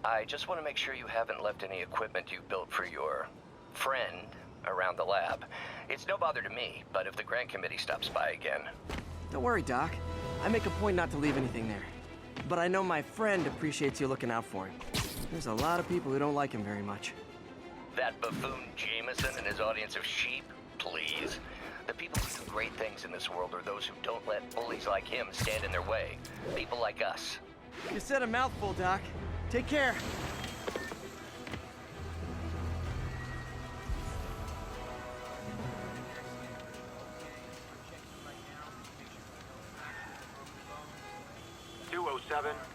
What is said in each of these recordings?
I just want to make sure you haven't left any equipment you built for your friend around the lab. It's no bother to me, but if the grant committee stops by again... Don't worry, Doc. I make a point not to leave anything there. But I know my friend appreciates you looking out for him. There's a lot of people who don't like him very much. That buffoon Jameson and his audience of sheep? Please. The people who do great things in this world are those who don't let bullies like him stand in their way. People like us. You said a mouthful, Doc. Take care.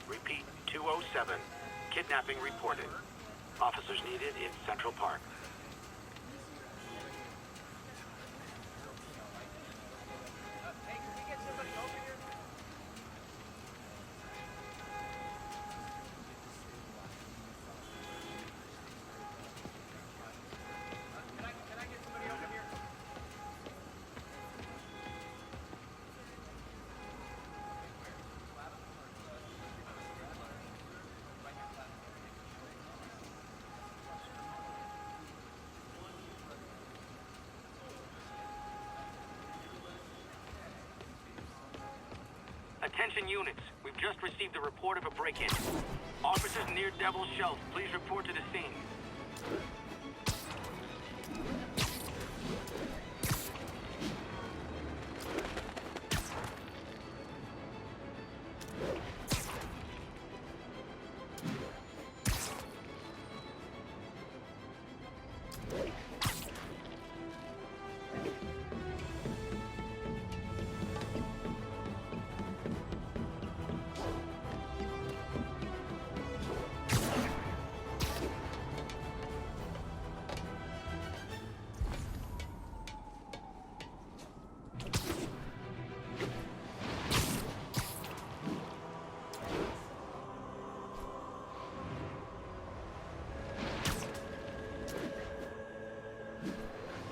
Repeat, 207. Kidnapping reported. Officers needed in Central Park. Attention units, we've just received a report of a break-in. Officers near Devil's Shelf, please report to the scene.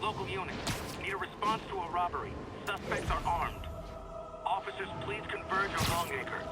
Local units, need a response to a robbery. Suspects are armed. Officers, please converge on Longacre.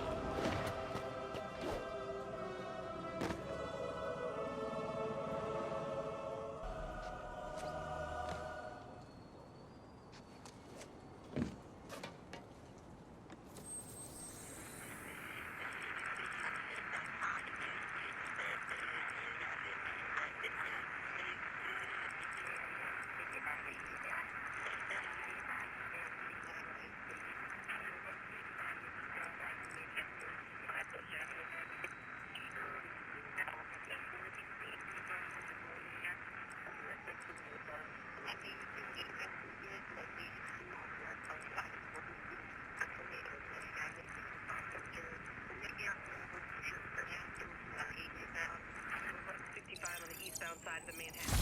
Side of the Manhattan.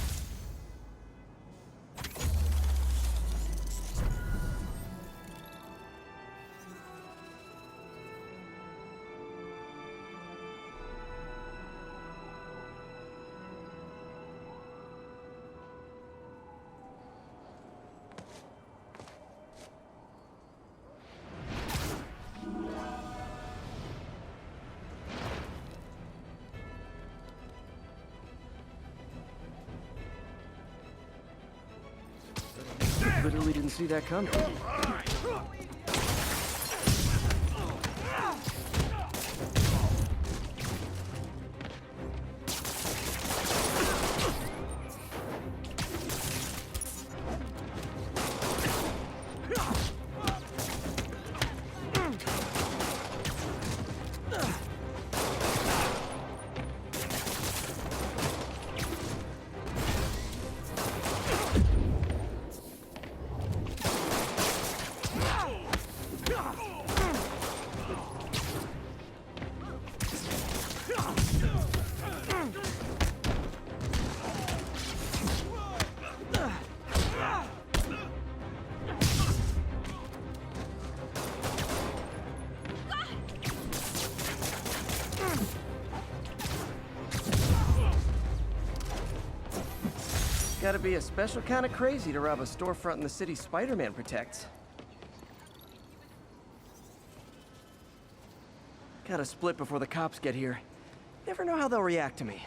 Literally didn't see that coming. Gotta be a special kind of crazy to rob a storefront in the city Spider-Man protects. Gotta split before the cops get here. Never know how they'll react to me.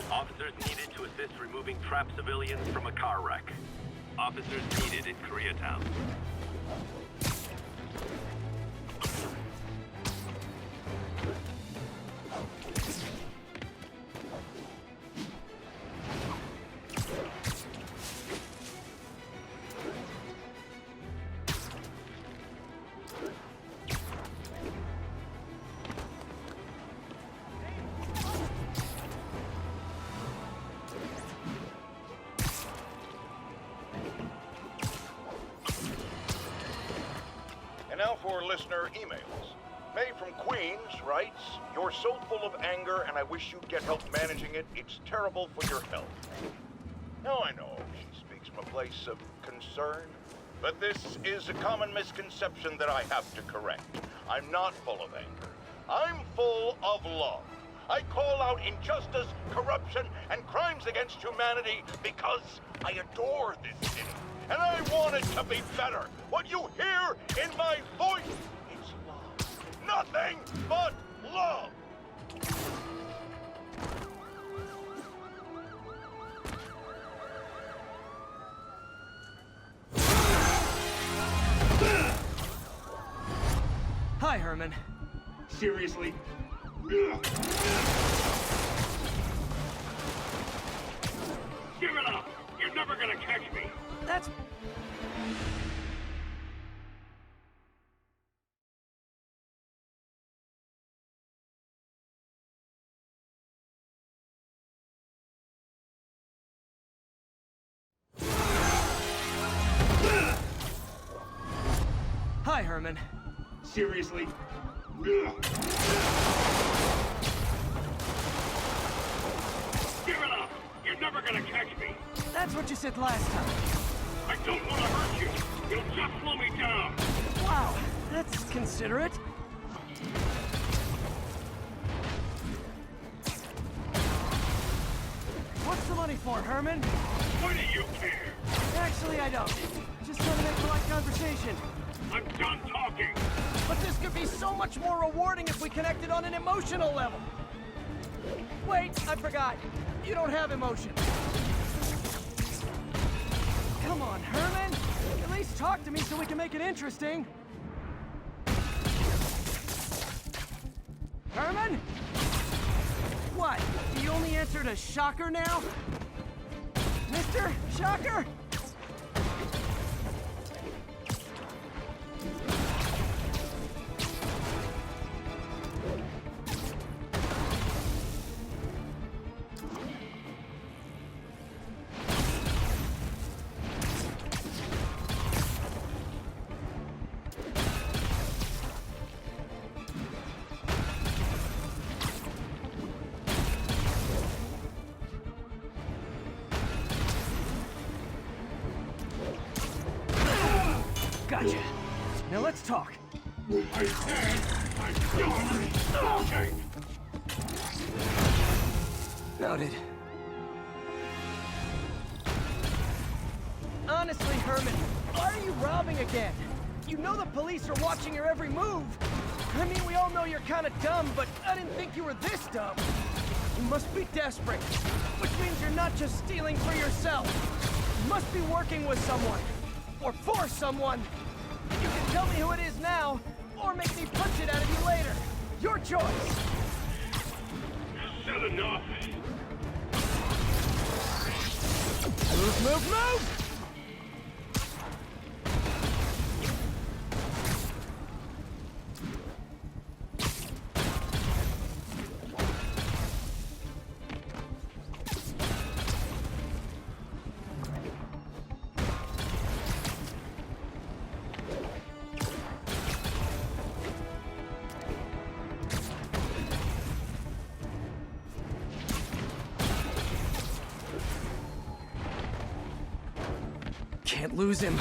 Officers needed to assist removing trapped civilians from a car wreck. Officers needed in Koreatown. And now for listener emails. May from Queens writes, "You're so full of anger and I wish you'd get help managing it. It's terrible for your health." Now I know she speaks from a place of concern, but this is a common misconception that I have to correct. I'm not full of anger. I'm full of love. I call out injustice, corruption, and crimes against humanity because I adore this city. And I want it to be better. What you hear in my voice is love. Nothing but love. Hi, Herman. Seriously? Give it up! You're never gonna catch me! That's... Hi, Herman. Seriously? Give it up! You're never gonna catch me! That's what you said last time. I don't want to hurt you! You'll just slow me down! Wow, that's considerate. What's the money for, Herman? Why do you care? Actually, I don't. Just trying to make polite conversation. I'm done talking! But this could be so much more rewarding if we connected on an emotional level. Wait, I forgot. You don't have emotion. Come on, Herman. At least talk to me so we can make it interesting. Herman? What? You only answered a shocker now? Mr. Shocker? Gotcha. Now let's talk. I said I'm done talking! Noted. Honestly, Herman, Why are you robbing again? You know the police are watching your every move. I mean, we all know you're kind of dumb, but I didn't think you were this dumb. You must be desperate, which means you're not just stealing for yourself. You must be working with someone, or for someone. You can tell me who it is now, or make me punch it out of you later. Your choice. Said enough. Move, move, move! Can't lose him.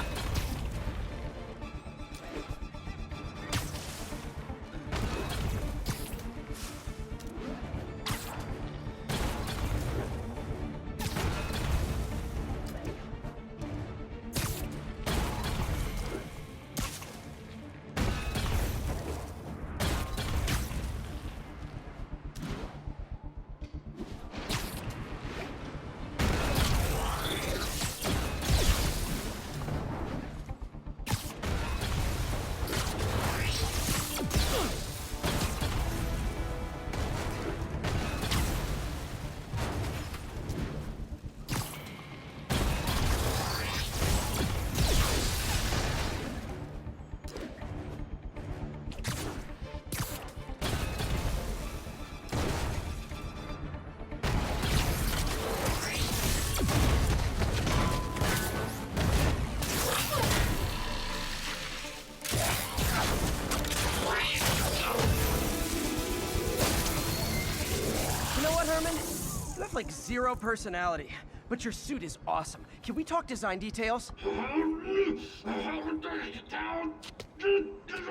You have like zero personality, but your suit is awesome. Can we talk design details?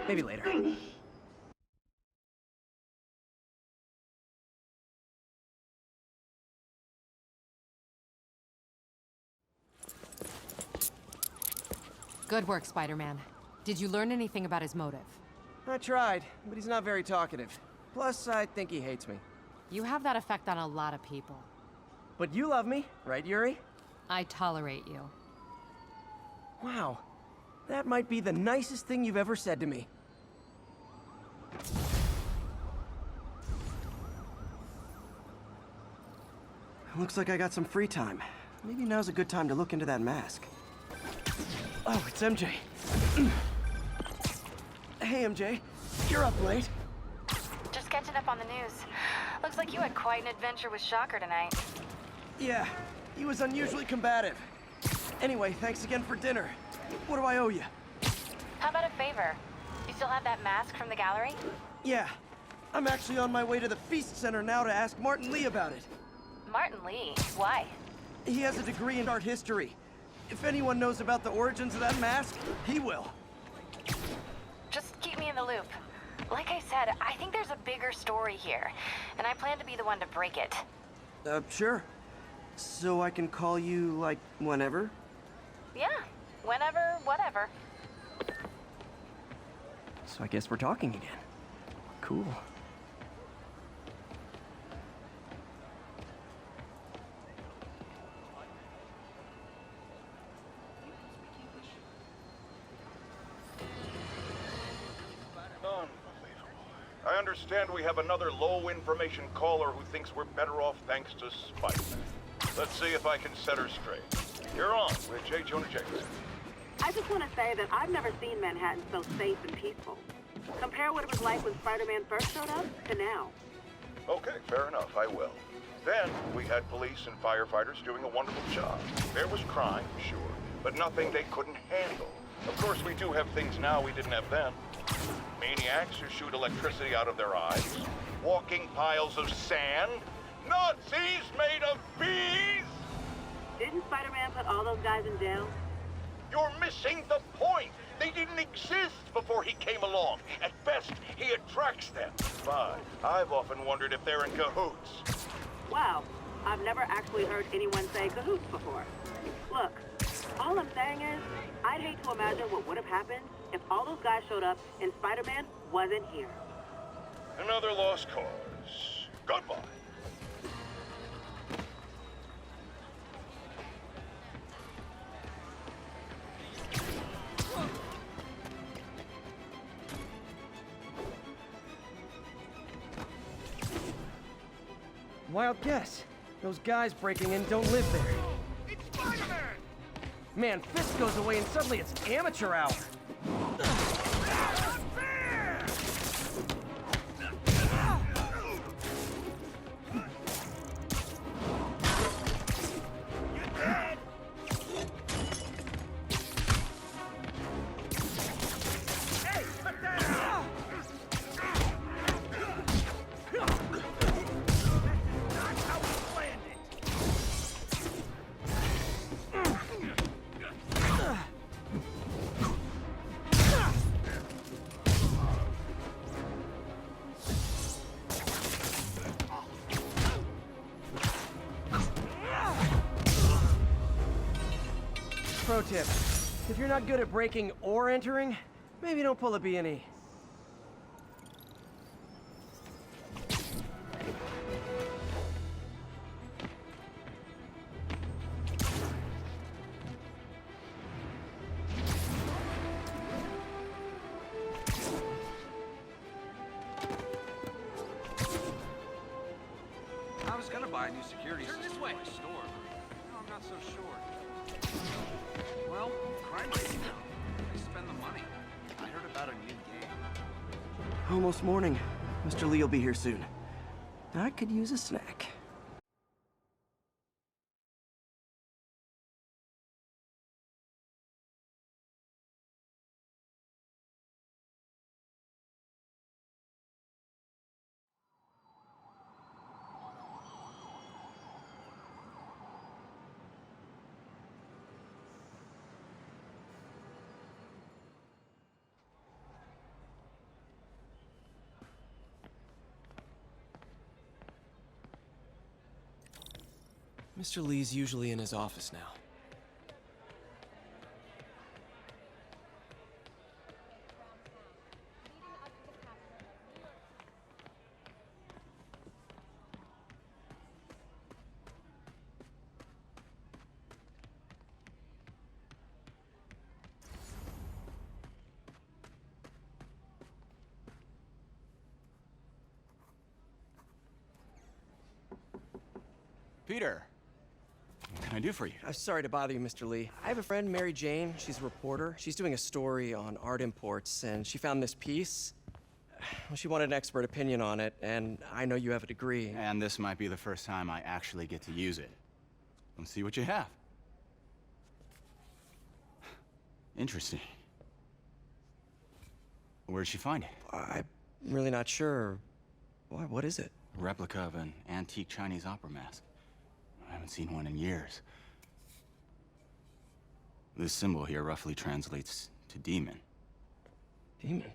Maybe later. Good work, Spider-Man. Did you learn anything about his motive? I tried, but he's not very talkative. Plus, I think he hates me. You have that effect on a lot of people. But you love me, right, Yuri? I tolerate you. Wow. That might be the nicest thing you've ever said to me. Looks like I got some free time. Maybe now's a good time to look into that mask. Oh, it's MJ. Hey, MJ. You're up late. Just catching up on the news. Looks like you had quite an adventure with Shocker tonight. Yeah, he was unusually combative. Anyway, thanks again for dinner. What do I owe you? How about a favor? You still have that mask from the gallery? Yeah, I'm actually on my way to the Feast Center now to ask Martin Lee about it. Martin Lee? Why? He has a degree in art history. If anyone knows about the origins of that mask, he will. Just keep me in the loop. Like I said, I think there's a bigger story here, and I plan to be the one to break it. Sure. So I can call you, like, whenever? Yeah, whenever, whatever. So I guess we're talking again. Cool. I understand we have another low-information caller who thinks we're better off thanks to Spider-Man. Let's see if I can set her straight. You're on with J. Jonah Jameson. I just want to say that I've never seen Manhattan so safe and peaceful. Compare what it was like when Spider-Man first showed up to now. Okay, fair enough, I will. Then, we had police and firefighters doing a wonderful job. There was crime, sure, but nothing they couldn't handle. Of course, we do have things now we didn't have then. Maniacs who shoot electricity out of their eyes, walking piles of sand, Nazis made of bees! Didn't Spider-Man put all those guys in jail? You're missing the point! They didn't exist before he came along. At best, he attracts them. But I've often wondered if they're in cahoots. Wow, I've never actually heard anyone say cahoots before. Look, All I'm saying is, I'd hate to imagine what would have happened if all those guys showed up and Spider-Man wasn't here. Another lost cause. Goodbye. Wild guess. Those guys breaking in don't live there. It's Spider-Man! Man, Fisk goes away and suddenly it's amateur hour. Not fair! You're dead! Hey, cut that out! That's how we planned it! Pro tip, if you're not good at breaking or entering, maybe don't pull a B&E. I was gonna buy a new security system for my store. No, I'm not so sure. Well, crime rate down. They spend the money. I heard about a new game. Almost morning. Mr. Lee will be here soon. I could use a snack. Mr. Lee's usually in his office now. Peter, what can I do for you? I'm sorry to bother you, Mr. Lee. I have a friend, Mary Jane. She's a reporter. She's doing a story on art imports, and she found this piece. Well, she wanted an expert opinion on it, and I know you have a degree. And this might be the first time I actually get to use it. Let's see what you have. Interesting. Where did she find it? I'm really not sure. Why, what is it? A replica of an antique Chinese opera mask. I haven't seen one in years. This symbol here roughly translates to demon. Demon?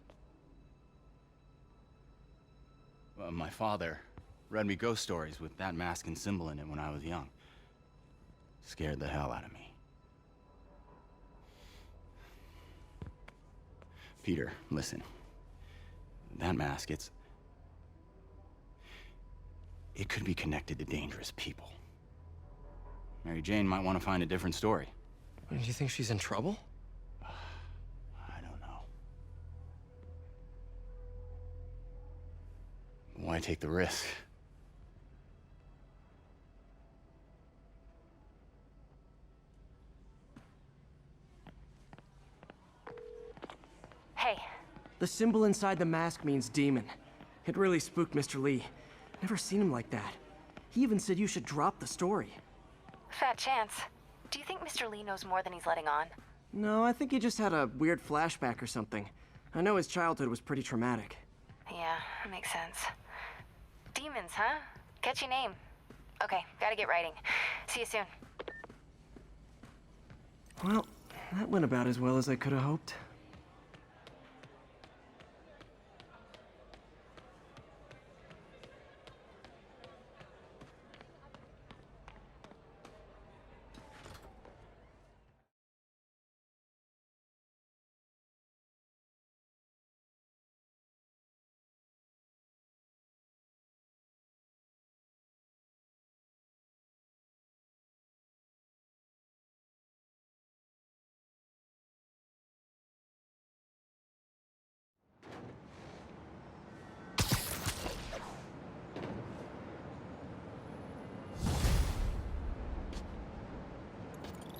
My father read me ghost stories with that mask and symbol in it when I was young. Scared the hell out of me. Peter, listen. That mask, it could be connected to dangerous people. Mary Jane might want to find a different story. Do you think she's in trouble? I don't know. Why take the risk? Hey, The symbol inside the mask means demon. It really spooked Mr. Lee. Never seen him like that. He even said you should drop the story. fat chance. Do you think Mr. Lee knows more than he's letting on? No, I think he just had a weird flashback or something. I know his childhood was pretty traumatic. Yeah, that makes sense. Demons, huh? Catchy name. Okay, gotta get writing. See you soon. Well, that went about as well as I could have hoped.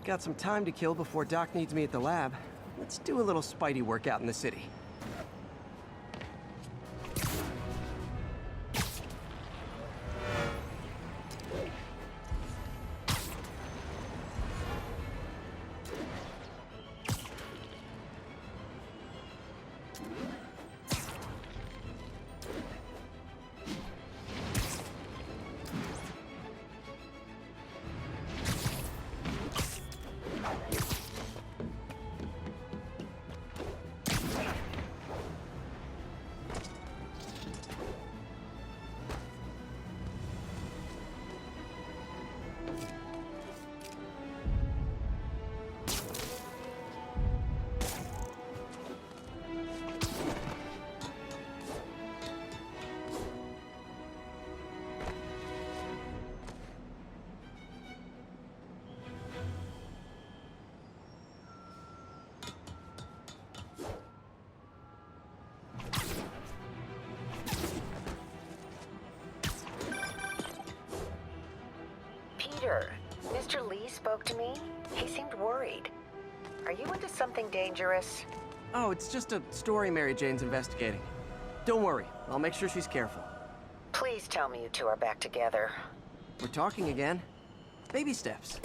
Got some time to kill before Doc needs me at the lab. Let's do a little Spidey workout in the city. Peter, Mr. Lee spoke to me. He seemed worried. Are you into something dangerous? Oh, it's just a story Mary Jane's investigating. Don't worry, I'll make sure she's careful. Please tell me you two are back together. We're talking again. Baby steps.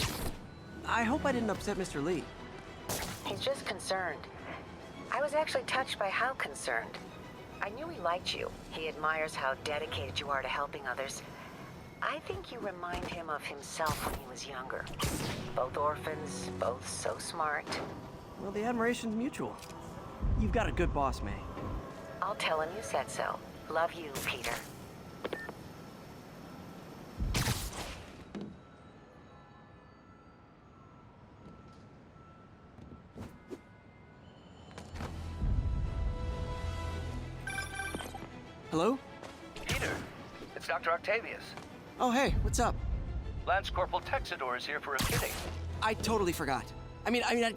I hope I didn't upset Mr. Lee. He's just concerned. I was actually touched by how concerned. I knew he liked you. He admires how dedicated you are to helping others. I think you remind him of himself when he was younger. Both orphans, both so smart. Well, the admiration's mutual. You've got a good boss, May. I'll tell him you said so. Love you, Peter. Hello? Peter, it's Dr. Octavius. Oh, hey, what's up? Lance Corporal Texador is here for a fitting. I totally forgot. I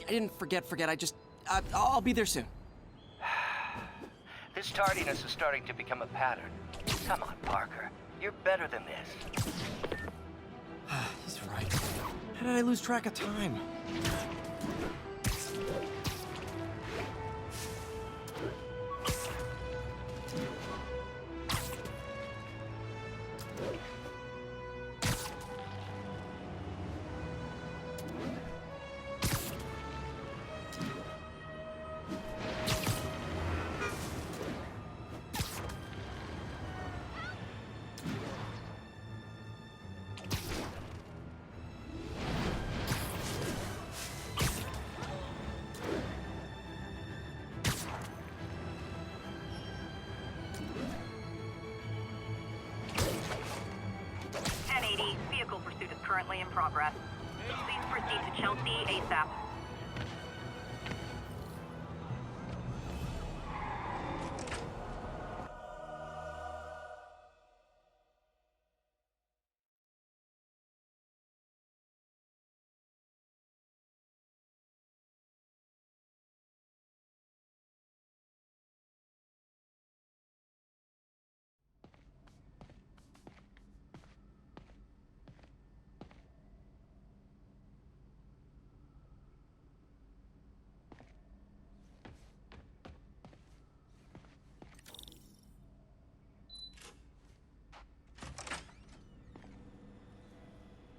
didn't forget. I'll be there soon. This tardiness is starting to become a pattern. Come on, Parker. You're better than this. He's right. How did I lose track of time? Vehicle pursuit is currently in progress. Please proceed to Chelsea ASAP.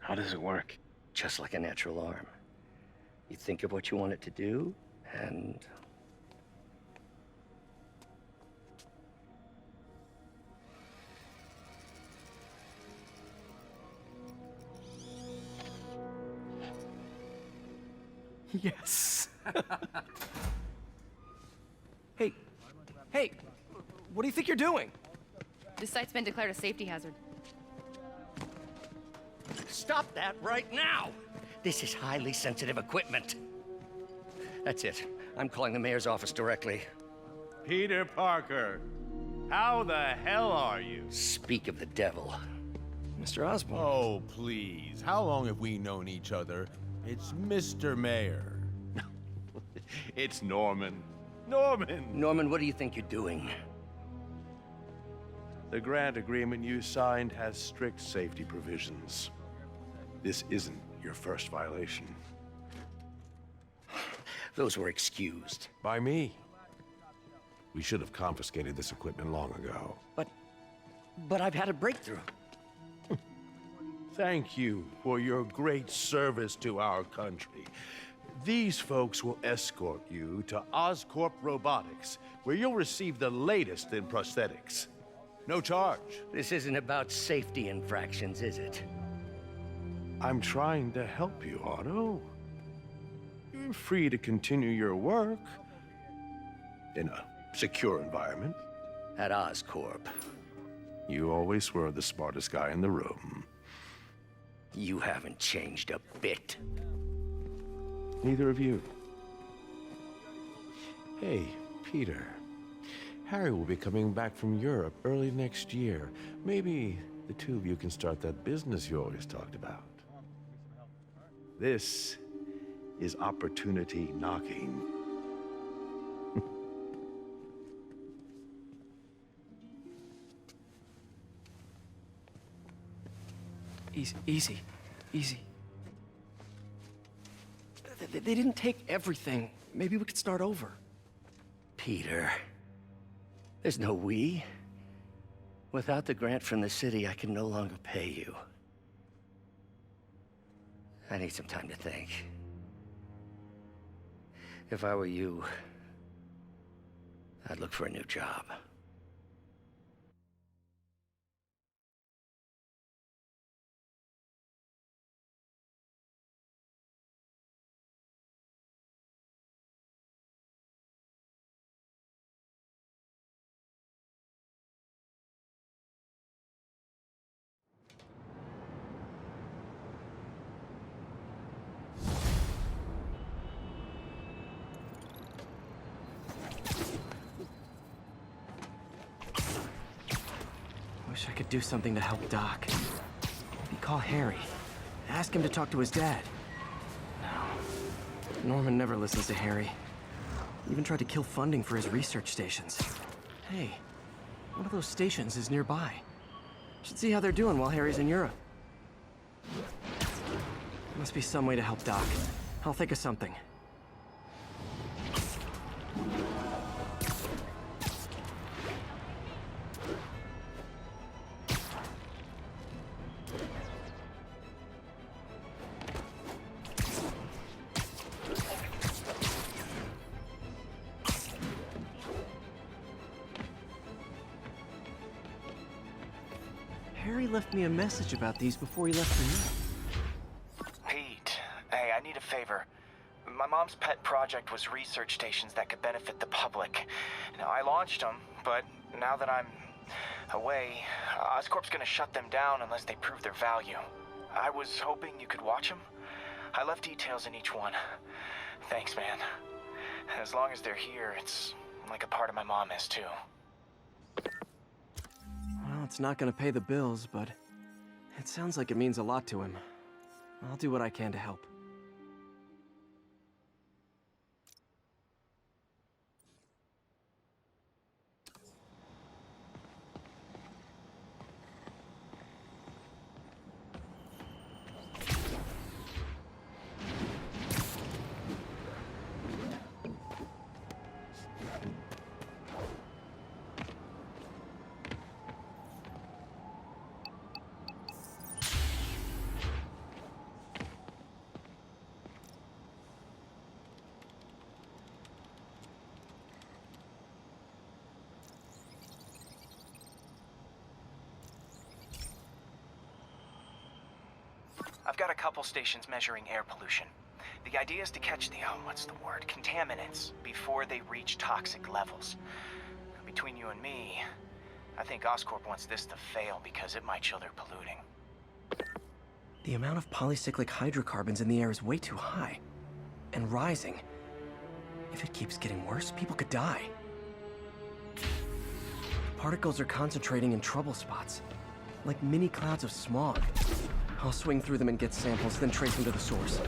How does it work? Just like a natural arm. You think of what you want it to do, and... Yes. Hey, what do you think you're doing? This site's been declared a safety hazard. Stop that right now! This is highly sensitive equipment. That's it. I'm calling the mayor's office directly. Peter Parker, how the hell are you? Speak of the devil. Mr. Osborn. Oh, please. How long have we known each other? It's Mr. Mayor. It's Norman. Norman, what do you think you're doing? The grant agreement you signed has strict safety provisions. This isn't your first violation. Those were excused. By me. We should have confiscated this equipment long ago. But I've had a breakthrough. Thank you for your great service to our country. These folks will escort you to Oscorp Robotics, where you'll receive the latest in prosthetics. No charge. This isn't about safety infractions, is it? I'm trying to help you, Otto. You're free to continue your work in a secure environment. At Oscorp. You always were the smartest guy in the room. You haven't changed a bit. Neither of you. Hey, Peter. Harry will be coming back from Europe early next year. Maybe the two of you can start that business you always talked about. This is opportunity knocking. Easy. They didn't take everything. Maybe we could start over. Peter. There's no we. Without the grant from the city, I can no longer pay you. I need some time to think. If I were you, I'd look for a new job. Wish I could do something to help Doc. Maybe call Harry. Ask him to talk to his dad. No. Norman never listens to Harry. He even tried to kill funding for his research stations. Hey, one of those stations is nearby. Should see how they're doing while Harry's in Europe. Must be some way to help Doc. I'll think of something. Harry left me a message about these before he left for Europe. Pete, hey, I need a favor. My mom's pet project was research stations that could benefit the public. Now, I launched them, but now that I'm away, Oscorp's gonna shut them down unless they prove their value. I was hoping you could watch them. I left details in each one. Thanks, man. As long as they're here, it's like a part of my mom is, too. Well, it's not gonna pay the bills, but it sounds like it means a lot to him. I'll do what I can to help. I've got a couple stations measuring air pollution. The idea is to catch the, contaminants before they reach toxic levels. Between you and me, I think Oscorp wants this to fail because it might show they're polluting. The amount of polycyclic hydrocarbons in the air is way too high. And rising. If it keeps getting worse, people could die. Particles are concentrating in trouble spots, like mini clouds of smog. I'll swing through them and get samples, then trace them to the source.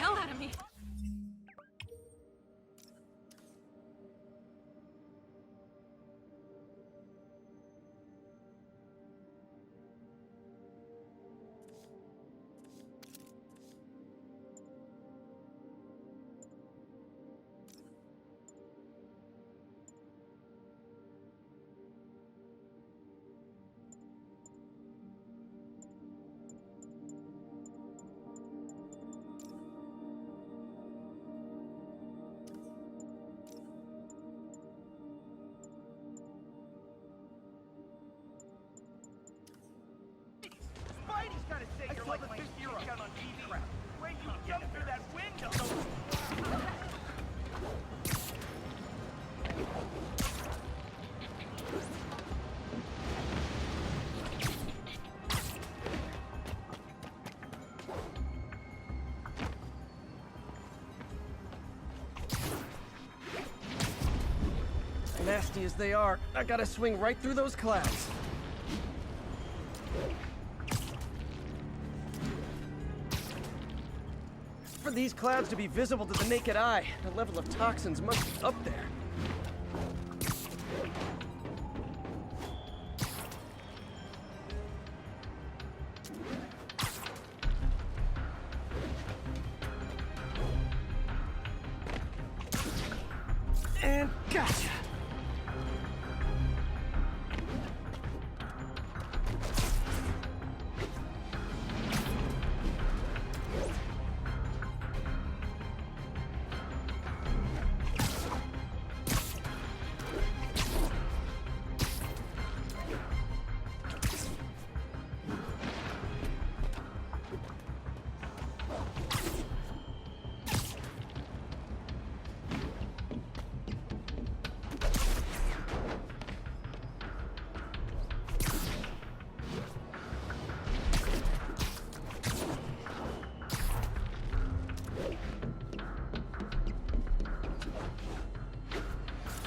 hell out of me. Spidey's gotta say you're like my hero on TV crap. When you jump through that window. Nasty as they are, I gotta swing right through those clouds. For these clouds to be visible to the naked eye, the level of toxins must be up there. And gotcha!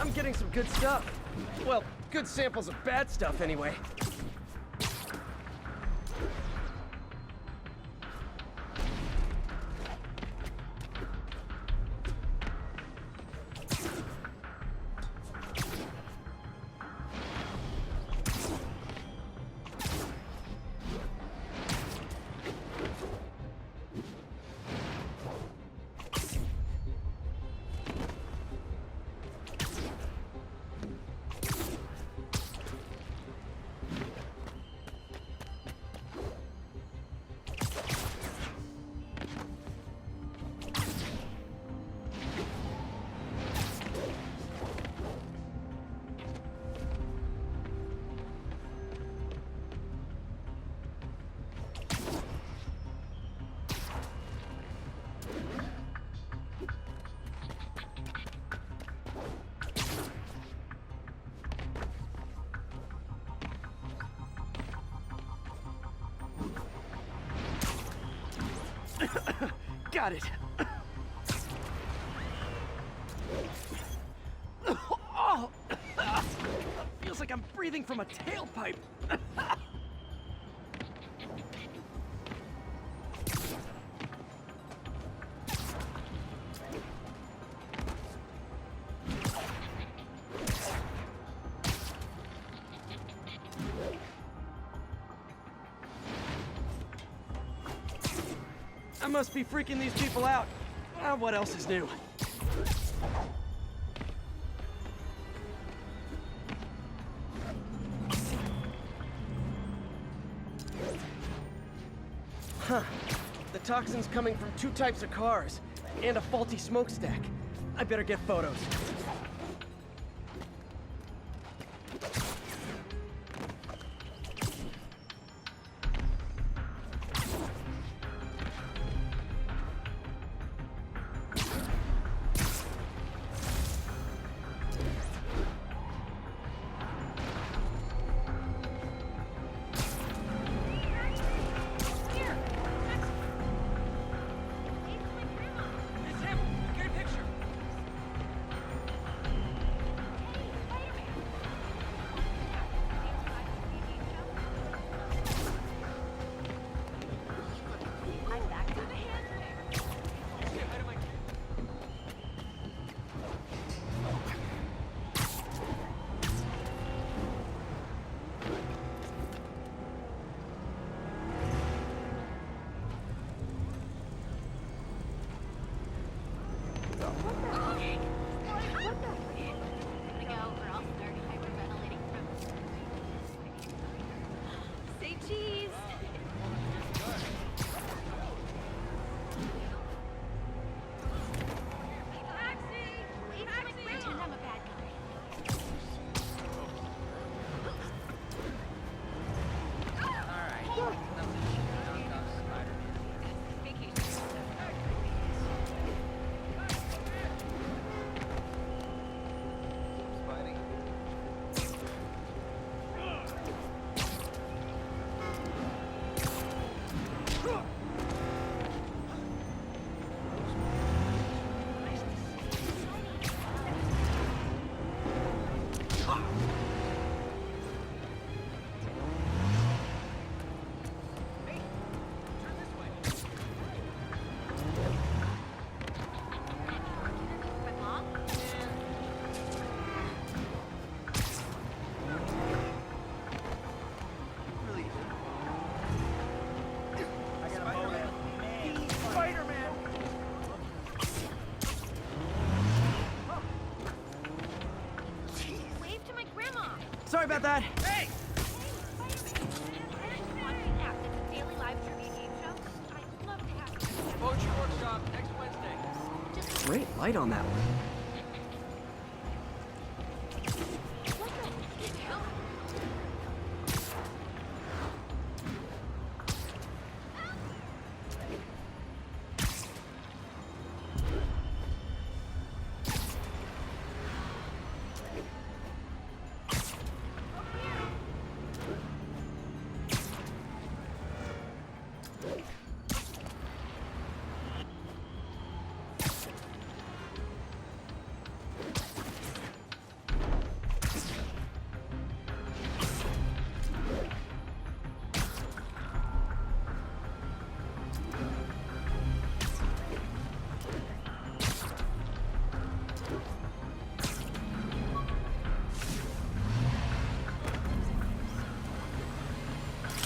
I'm getting some good stuff. Well, good samples of bad stuff, anyway. Got it. Oh, feels like I'm breathing from a tailpipe. I must be freaking these people out. What else is new? Huh. The toxin's coming from 2 types of cars, and a faulty smokestack. I better get photos. Spider-Man! Wave to my grandma. Sorry about that. Hey! Daily live trivia game show. I'd love to have you. Poetry workshop next Wednesday. Great light on that one.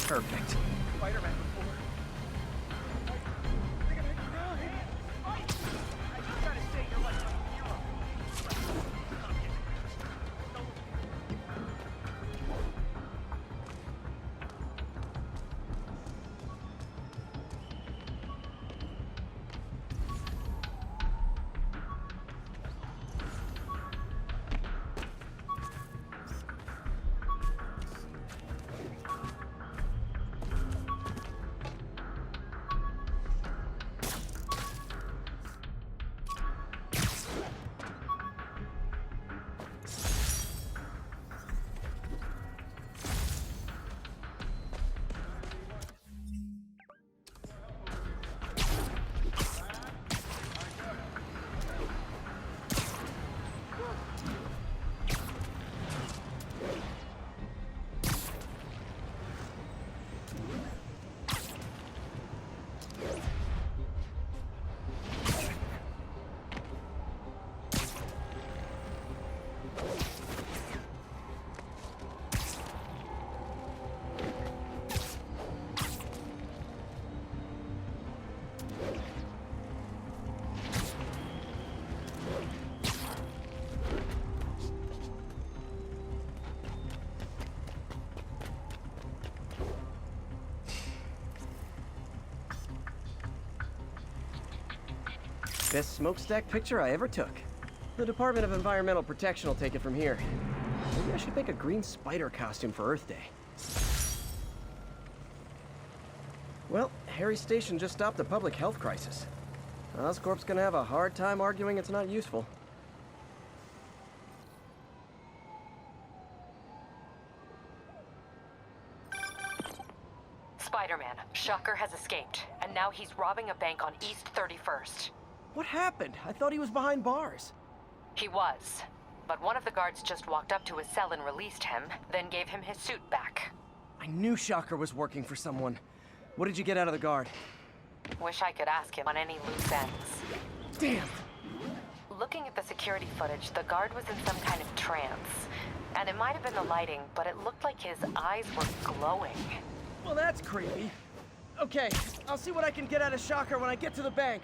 Perfect. Spider-Man before. I just gotta say, you're like a hero. Best smokestack picture I ever took. The Department of Environmental Protection will take it from here. Maybe I should make a green spider costume for Earth Day. Well, Harry's station just stopped a public health crisis. Oscorp's gonna have a hard time arguing it's not useful. Spider-Man, Shocker has escaped, and now he's robbing a bank on East 31st. What happened? I thought he was behind bars. He was, but one of the guards just walked up to his cell and released him, then gave him his suit back. I knew Shocker was working for someone. What did you get out of the guard? Wish I could ask him on any loose ends. Damn! Looking at the security footage, the guard was in some kind of trance. And it might have been the lighting, but it looked like his eyes were glowing. Well, that's creepy. Okay, I'll see what I can get out of Shocker when I get to the bank.